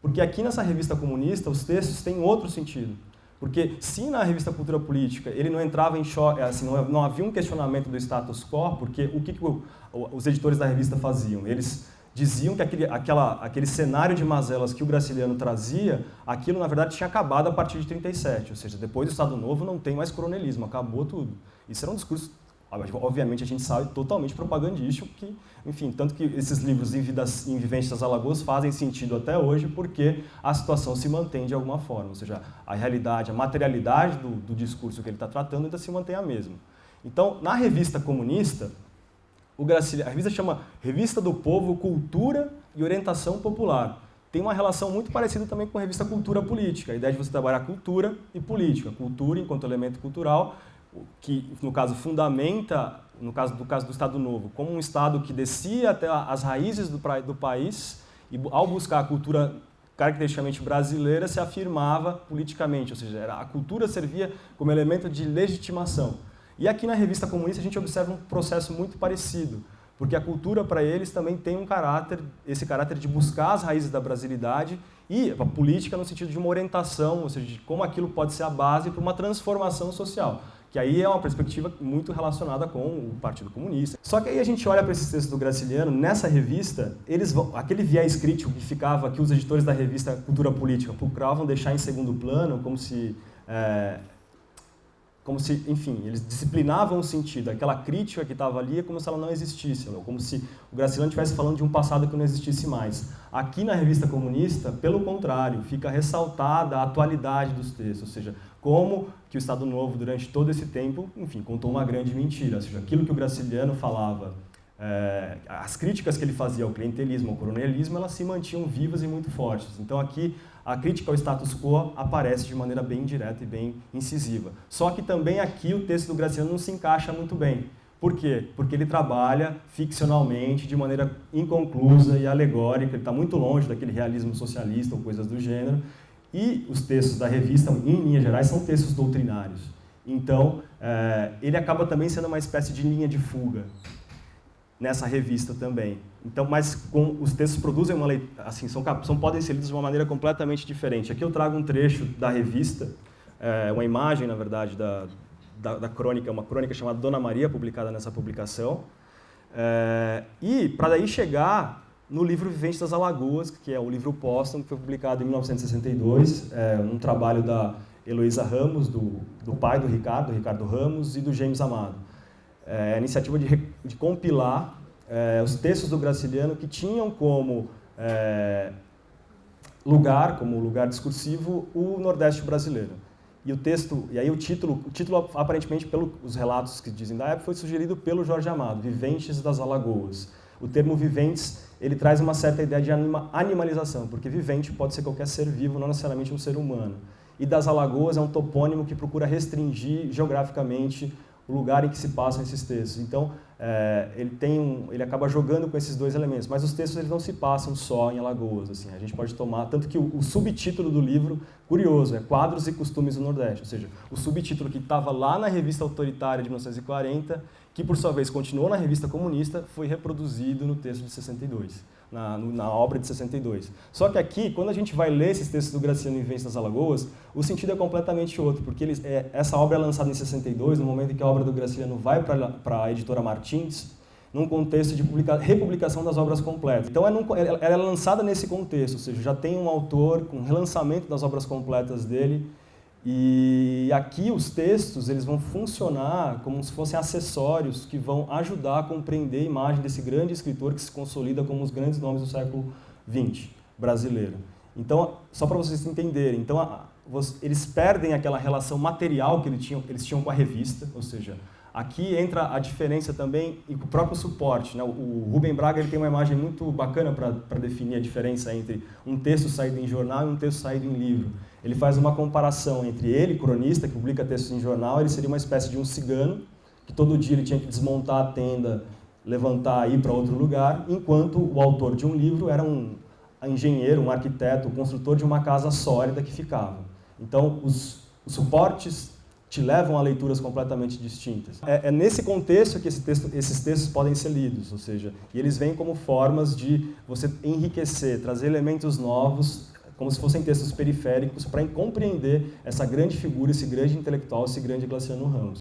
Porque aqui nessa revista comunista, os textos têm outro sentido. Porque se na revista Cultura Política ele não entrava em choque, assim, não havia um questionamento do status quo, porque o que os editores da revista faziam? Eles diziam que aquele cenário de mazelas que o Graciliano trazia, aquilo na verdade tinha acabado a partir de 37, ou seja, depois do Estado Novo não tem mais coronelismo, acabou tudo. Isso era um discurso, obviamente a gente sabe, totalmente propagandístico, que, enfim, tanto que esses livros em Viventes das Alagoas fazem sentido até hoje porque a situação se mantém de alguma forma, ou seja, a realidade, a materialidade do discurso que ele está tratando ainda se mantém a mesma. Então, na revista comunista, a revista chama Revista do Povo, Cultura e Orientação Popular. Tem uma relação muito parecida também com a revista Cultura Política, a ideia de você trabalhar cultura e política. Cultura enquanto elemento cultural, que no caso fundamenta, no caso do Estado Novo, como um Estado que descia até as raízes do país e ao buscar a cultura caracteristicamente brasileira se afirmava politicamente, ou seja, a cultura servia como elemento de legitimação. E aqui na revista comunista a gente observa um processo muito parecido, porque a cultura para eles também tem esse caráter de buscar as raízes da brasilidade e a política no sentido de uma orientação, ou seja, de como aquilo pode ser a base para uma transformação social, que aí é uma perspectiva muito relacionada com o Partido Comunista. Só que aí a gente olha para esses textos do Graciliano, nessa revista, aquele viés crítico que ficava, que os editores da revista Cultura Política procuravam deixar em segundo plano, como se, enfim, eles disciplinavam o sentido. Aquela crítica que estava ali é como se ela não existisse, como se o Graciliano estivesse falando de um passado que não existisse mais. Aqui na revista comunista, pelo contrário, fica ressaltada a atualidade dos textos, ou seja, como que o Estado Novo, durante todo esse tempo, enfim, contou uma grande mentira. Ou seja, aquilo que o Graciliano falava, as críticas que ele fazia ao clientelismo, ao coronelismo, elas se mantinham vivas e muito fortes. Então aqui a crítica ao status quo aparece de maneira bem direta e bem incisiva. Só que também aqui o texto do Graciliano não se encaixa muito bem. Por quê? Porque ele trabalha ficcionalmente, de maneira inconclusa e alegórica, ele está muito longe daquele realismo socialista ou coisas do gênero, e os textos da revista, em linhas gerais, são textos doutrinários. Então, ele acaba também sendo uma espécie de linha de fuga nessa revista também. Então, mas os textos produzem uma leitura, assim, podem ser lidos de uma maneira completamente diferente. Aqui eu trago um trecho da revista, uma imagem, na verdade, da crônica, uma crônica chamada Dona Maria, publicada nessa publicação, e para daí chegar no livro Viventes das Alagoas, que é o livro póstumo, que foi publicado em 1962, um trabalho da Heloísa Ramos, do pai do Ricardo Ramos, e do James Amado. A iniciativa de compilar os textos do Graciliano que tinham como lugar discursivo o Nordeste brasileiro. E aí o título aparentemente, pelos relatos que dizem da época, foi sugerido pelo Jorge Amado, Viventes das Alagoas. O termo viventes, ele traz uma certa ideia de animalização, porque vivente pode ser qualquer ser vivo, não necessariamente um ser humano. E das Alagoas é um topônimo que procura restringir geograficamente o lugar em que se passam esses textos. Então, ele acaba jogando com esses dois elementos, mas os textos eles não se passam só em Alagoas. Assim, a gente pode tomar, tanto que o subtítulo do livro, curioso, é Quadros e Costumes do Nordeste, ou seja, o subtítulo que estava lá na revista autoritária de 1940, que por sua vez continuou na revista comunista, foi reproduzido no texto de 62, na obra de 62. Só que aqui, quando a gente vai ler esses textos do Graciliano em Viventes das Alagoas, o sentido é completamente outro, porque essa obra é lançada em 62, no momento em que a obra do Graciliano vai para a editora Martins, num contexto de republicação das obras completas. Então ela é lançada nesse contexto, ou seja, já tem um autor com relançamento das obras completas dele, e aqui os textos eles vão funcionar como se fossem acessórios que vão ajudar a compreender a imagem desse grande escritor que se consolida como um dos grandes nomes do século XX brasileiro. Então, só para vocês entenderem, então, eles perdem aquela relação material que eles tinham com a revista, ou seja, aqui entra a diferença também e o próprio suporte. Né? O Rubem Braga ele tem uma imagem muito bacana para definir a diferença entre um texto saído em jornal e um texto saído em livro. Ele faz uma comparação entre ele, cronista, que publica textos em jornal, ele seria uma espécie de um cigano, que todo dia ele tinha que desmontar a tenda, levantar e ir para outro lugar, enquanto o autor de um livro era um engenheiro, um arquiteto, um construtor de uma casa sólida que ficava. Então, os suportes te levam a leituras completamente distintas. É nesse contexto que esses textos podem ser lidos, ou seja, e eles vêm como formas de você enriquecer, trazer elementos novos, como se fossem textos periféricos para compreender essa grande figura, esse grande intelectual, esse grande Graciliano Ramos.